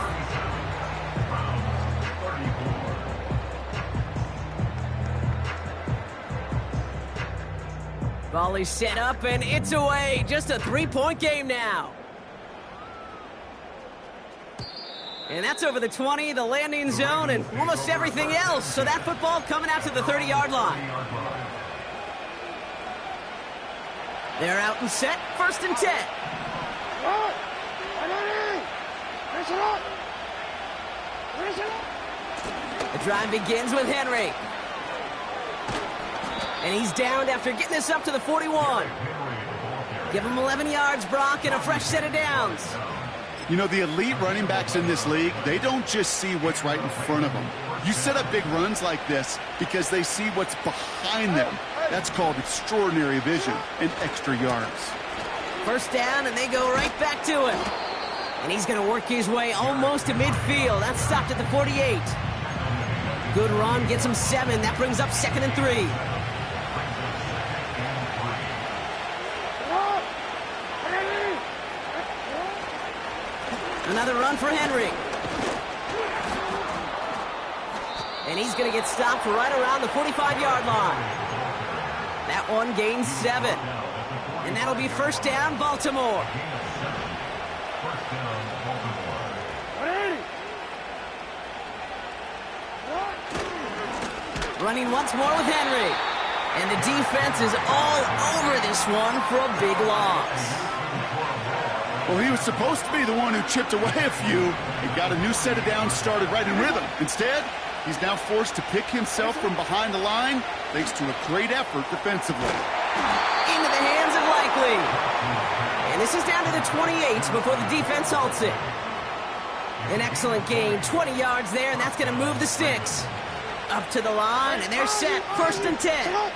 Volley set up, and it's away. Just a 3-point game now. And that's over the 20, the landing zone, and almost everything else. So that football coming out to the 30-yard line. They're out and set, 1st and 10. The drive begins with Henry. And he's downed after getting this up to the 41. Give him 11 yards, Brock, and a fresh set of downs. You know, the elite running backs in this league, they don't just see what's right in front of them. You set up big runs like this because they see what's behind them. That's called extraordinary vision and extra yards. 1st down, and they go right back to him. And he's going to work his way almost to midfield. That's stopped at the 48. Good run, gets him 7. That brings up 2nd and 3. Another run for Henry. And he's going to get stopped right around the 45-yard line. That one gains 7. And that'll be 1st down, Baltimore. Running once more with Henry. And the defense is all over this one for a big loss. Well, he was supposed to be the one who chipped away a few and got a new set of downs started right in rhythm. Instead, he's now forced to pick himself from behind the line thanks to a great effort defensively. Into the hands of Likely. And this is down to the 28 before the defense halts it. An excellent gain, 20 yards there, and that's going to move the sticks. Up to the line, and they're set, 1st and 10.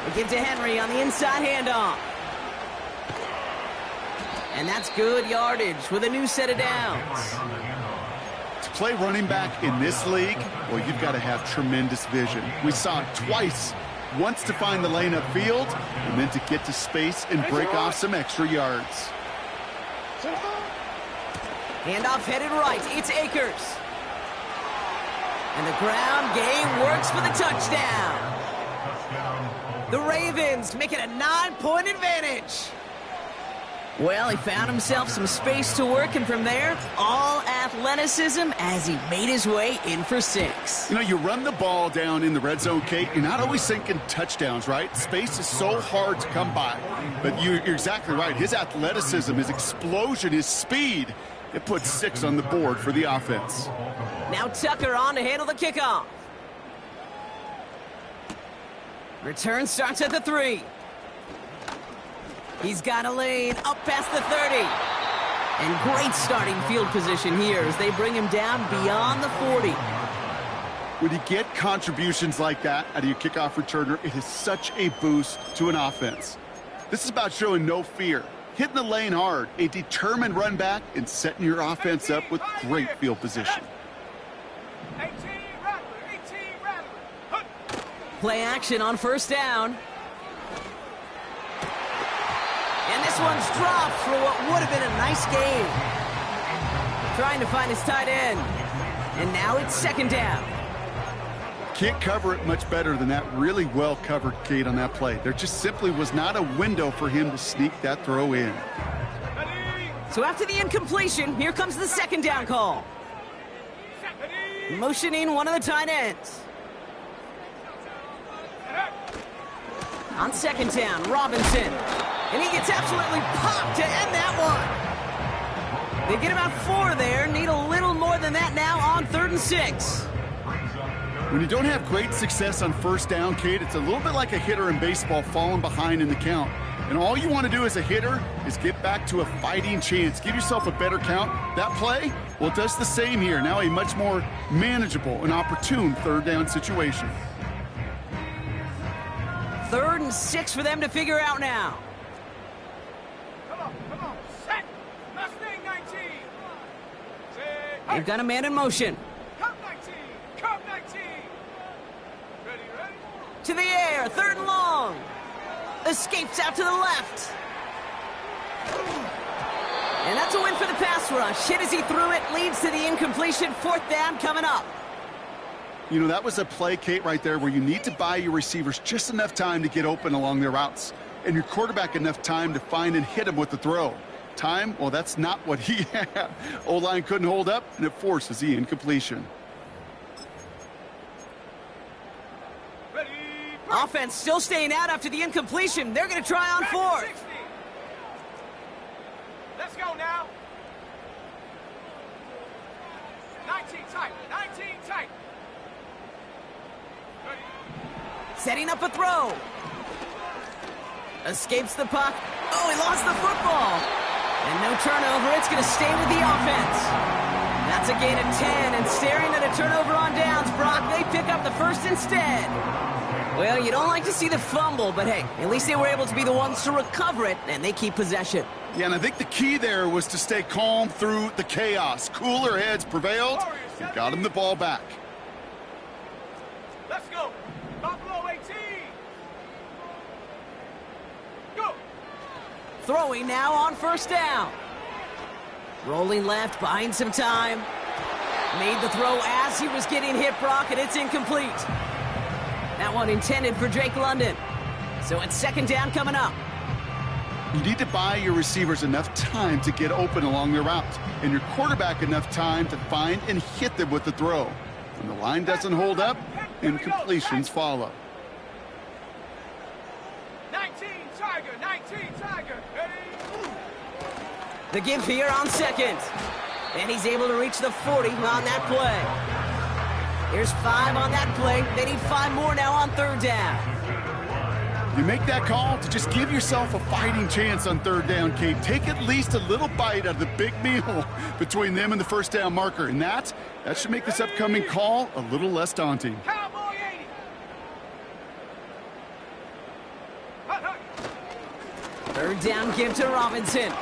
We give to Henry on the inside handoff. And that's good yardage with a new set of downs. To play running back in this league, well, you've got to have tremendous vision. We saw it twice. Once to find the lane upfield, and then to get to space and break off some extra yards. Handoff headed right. It's Akers. And the ground game works for the touchdown. The Ravens make it a 9-point advantage. Well, he found himself some space to work, and from there, all athleticism as he made his way in for 6. You know, you run the ball down in the red zone, Kate, you're not always thinking touchdowns, right? Space is so hard to come by. But you're exactly right. His athleticism, his explosion, his speed, it puts 6 on the board for the offense. Now Tucker on to handle the kickoff. Return starts at the 3. He's got a lane up past the 30. And great starting field position here as they bring him down beyond the 40. When you get contributions like that out of your kickoff returner, it is such a boost to an offense. This is about showing no fear, hitting the lane hard, a determined run back, and setting your offense up with great field position. 18 Rattler. Play action on 1st down. And this one's dropped for what would have been a nice game. Trying to find his tight end. And now it's 2nd down. Can't cover it much better than that. Really well covered, Kate, on that play. There just simply was not a window for him to sneak that throw in. So after the incompletion, here comes the 2nd down call. Motioning one of the tight ends. On 2nd down, Robinson. And he gets absolutely popped to end that one. They get about 4 there. Need a little more than that now on 3rd and 6. When you don't have great success on first down, Kate, it's a little bit like a hitter in baseball falling behind in the count. And all you want to do as a hitter is get back to a fighting chance. Give yourself a better count. That play, well, it does the same here. Now a much more manageable and opportune third down situation. 3rd and 6 for them to figure out now. Come on. Set. Mustang 19. Set. They've got a man in motion. Cup 19. Cup 19. Ready. To the air, 3rd and long. Escapes out to the left. And that's a win for the pass rush. Hit as he threw it, leads to the incompletion. 4th down coming up. You know, that was a play, Kate, right there where you need to buy your receivers just enough time to get open along their routes. And your quarterback enough time to find and hit him with the throw. Time, well, that's not what he had. O-line couldn't hold up, and it forces the incompletion. Offense still staying out after the incompletion. They're going to try on 4th. Let's go now. 19 tight. Setting up a throw. Escapes the puck. Oh, he lost the football. And no turnover. It's going to stay with the offense. That's a gain of 10. And staring at a turnover on downs, Brock, they pick up the first instead. Well, you don't like to see the fumble, but hey, at least they were able to be the ones to recover it, and they keep possession. Yeah, and I think the key there was to stay calm through the chaos. Cooler heads prevailed and got him the ball back. Let's go. Buffalo 18. Go. Throwing now on 1st down. Rolling left, buying some time. Made the throw as he was getting hit, Brock, and it's incomplete. That one intended for Drake London. So it's 2nd down coming up. You need to buy your receivers enough time to get open along their route, and your quarterback enough time to find and hit them with the throw. When the line doesn't hold up, incompletions follow. 19 Tiger. Ready. The give here on 2nd. And he's able to reach the 40 on that play. Here's 5 on that play. They need 5 more now on 3rd down. You make that call to just give yourself a fighting chance on 3rd down, Kate. Take at least a little bite out of the big meal between them and the 1st down marker. And that should make this upcoming call a little less daunting. Cowboy 80. 3rd down give to Robinson.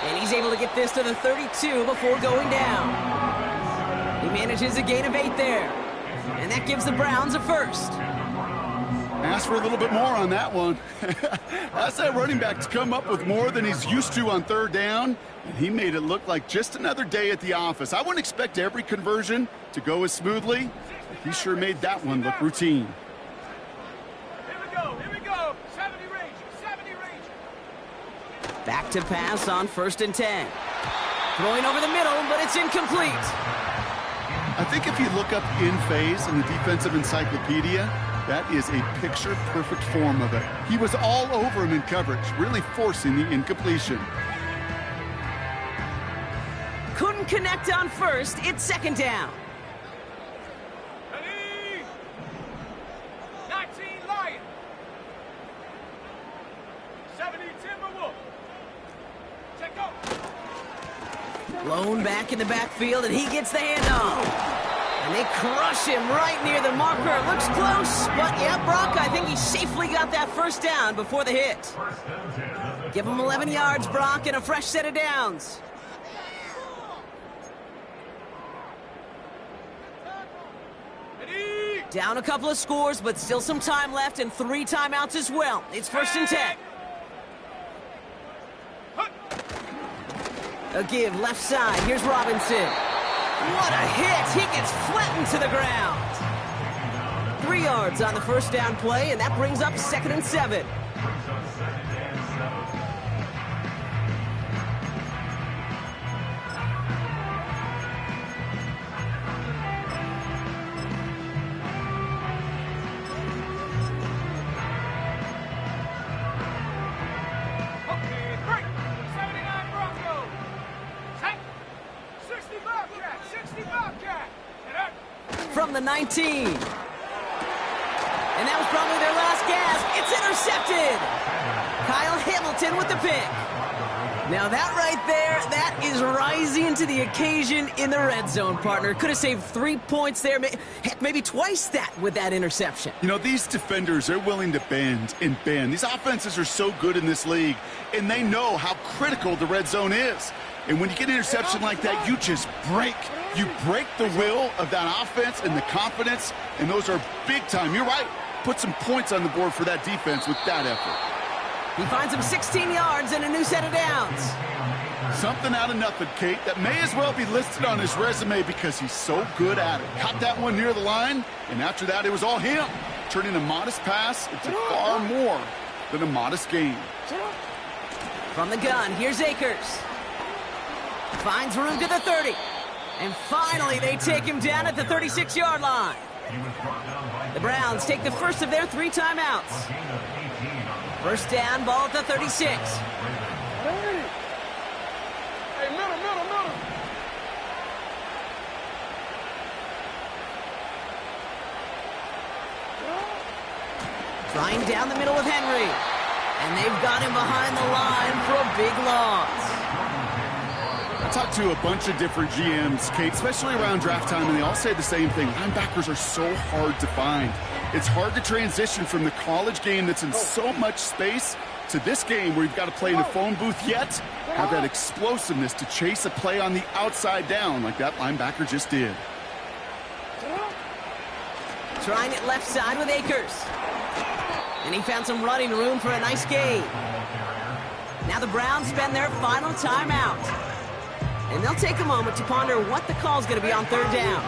And he's able to get this to the 32 before going down. He manages a gain of 8 there. And that gives the Browns a 1st. Ask for a little bit more on that one. Ask that running back to come up with more than he's used to on 3rd down, and he made it look like just another day at the office. I wouldn't expect every conversion to go as smoothly, but he sure made that one look routine. Here we go. 70 Rangers. Back to pass on 1st and 10. Throwing over the middle, but it's incomplete. I think if you look up in phase in the defensive encyclopedia, that is a picture-perfect form of it. He was all over him in coverage, really forcing the incompletion. Couldn't connect on 1st. It's 2nd down. Ready. 19 Lion. 70 Timberwolf. Check out. Blown back in the backfield, and he gets the handoff. And they crush him right near the marker. Looks close, but yeah, Brock, I think he safely got that 1st down before the hit. Give him 11 yards, Brock, and a fresh set of downs. Ready. Down a couple of scores, but still some time left and 3 timeouts as well. It's 1st and 10. A give left side. Here's Robinson. What a hit! He gets flattened to the ground. 3 yards on the 1st down play, and that brings up 2nd and 7. Okay, break. 79 Broncos. Set. 60 Bobcats. the 19. And that was probably their last gasp. It's intercepted. Kyle Hamilton with the pick. Now that right there, that is rising to the occasion in the red zone, partner. Could have saved 3 points there. Heck, maybe twice that with that interception. You know, these defenders, they're willing to bend and bend. These offenses are so good in this league, and they know how critical the red zone is. And when you get an interception like that, you just break. You break the will of that offense and the confidence, and those are big time. You're right. Put some points on the board for that defense with that effort. He finds him 16 yards and a new set of downs. Something out of nothing, Kate, that may as well be listed on his resume because he's so good at it. Caught that one near the line, and after that, it was all him, turning a modest pass into far more than a modest gain. From the gun, here's Akers. Finds room to the 30. And finally, they take him down at the 36-yard line. The Browns take the first of their 3 timeouts. First down, ball at the 36. Hey, middle. Trying down the middle with Henry. And they've got him behind the line for a big loss. I talked to a bunch of different GMs, Kate, especially around draft time, and they all say the same thing. Linebackers are so hard to find. It's hard to transition from the college game that's in so much space to this game where you've got to play in a phone booth, yet have that explosiveness to chase a play on the outside down like that linebacker just did. Trying it left side with Akers. And he found some running room for a nice gain. Now the Browns spend their final timeout. And they'll take a moment to ponder what the call's going to be on third down.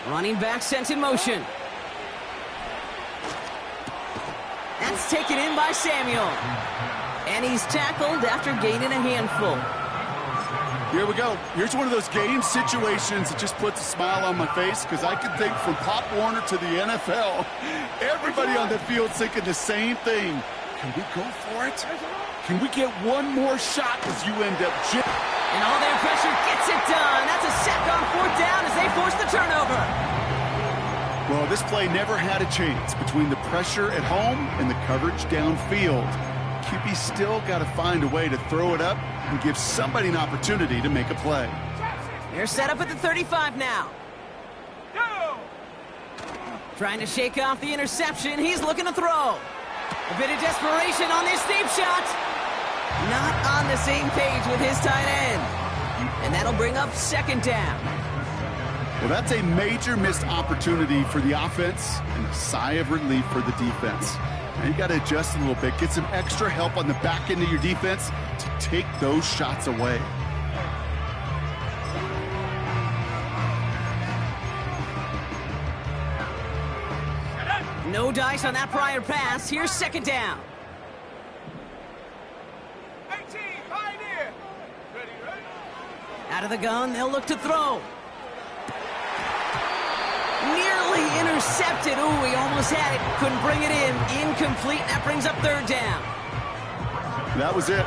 Running back sent in motion. That's taken in by Samuel. And he's tackled after gaining a handful. Here we go. Here's one of those game situations that just puts a smile on my face because I can think from Pop Warner to the NFL, everybody on the field's thinking the same thing. Can we go for it? Can we get one more shot as you end up and all their pressure gets it done. That's a sack on fourth down as they force the turnover. Well, this play never had a chance between the pressure at home and the coverage downfield. QB still got to find a way to throw it up and give somebody an opportunity to make a play. They're set up at the 35 now. Trying to shake off the interception. He's looking to throw. A bit of desperation on this deep shot. Not on the same page with his tight end. And that'll bring up second down. Well, that's a major missed opportunity for the offense and a sigh of relief for the defense. Now you got to adjust a little bit, get some extra help on the back end of your defense to take those shots away. No dice on that prior pass. Here's second down. 18, Pioneer. Ready. Out of the gun, they'll look to throw. Nearly intercepted. Ooh, he almost had it. Couldn't bring it in. Incomplete. That brings up third down. That was it.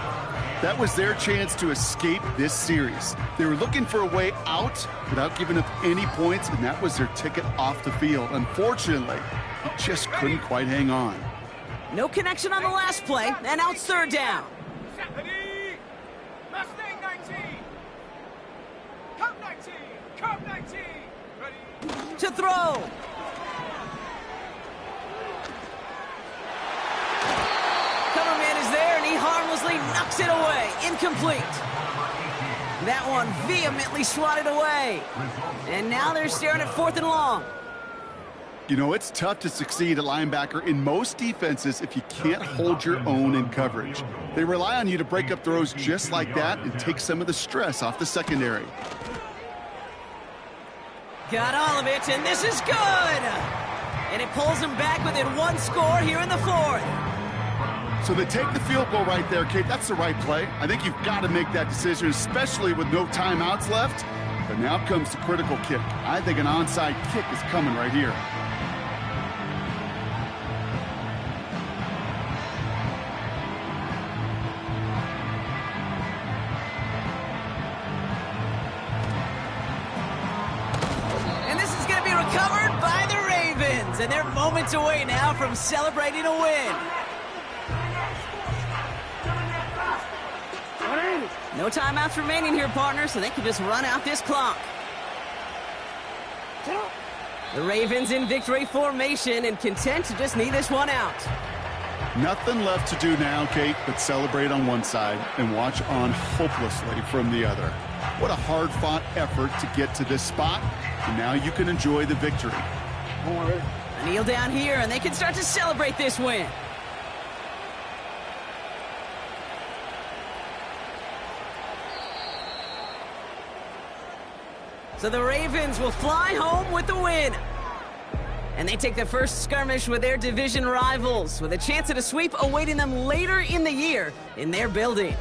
That was their chance to escape this series. They were looking for a way out without giving up any points, and that was their ticket off the field. Unfortunately, he just couldn't quite hang on. No connection on the last play, and now it's third down. Ready. Mustang 19. Cup 19. Cup 19. Ready. To throw. Cover man is there, and he harmlessly knocks it away. Incomplete. That one vehemently swatted away. And now they're staring at fourth and long. You know, it's tough to succeed at linebacker in most defenses if you can't hold your own in coverage. They rely on you to break up throws just like that and take some of the stress off the secondary. Got all of it, and this is good! And it pulls them back within one score here in the fourth. So they take the field goal right there, Kate. That's the right play. I think you've got to make that decision, especially with no timeouts left. But now comes the critical kick. I think an onside kick is coming right here. recovered by the Ravens, and they're moments away now from celebrating a win. No timeouts remaining here, partner, so they can just run out this clock. The Ravens in victory formation and content to just knee this one out. Nothing left to do now, Kate, but celebrate on one side and watch on hopelessly from the other. What a hard-fought effort to get to this spot, and now you can enjoy the victory. A kneel down here, and they can start to celebrate this win. So the Ravens will fly home with the win. And they take the first skirmish with their division rivals, with a chance at a sweep awaiting them later in the year in their building.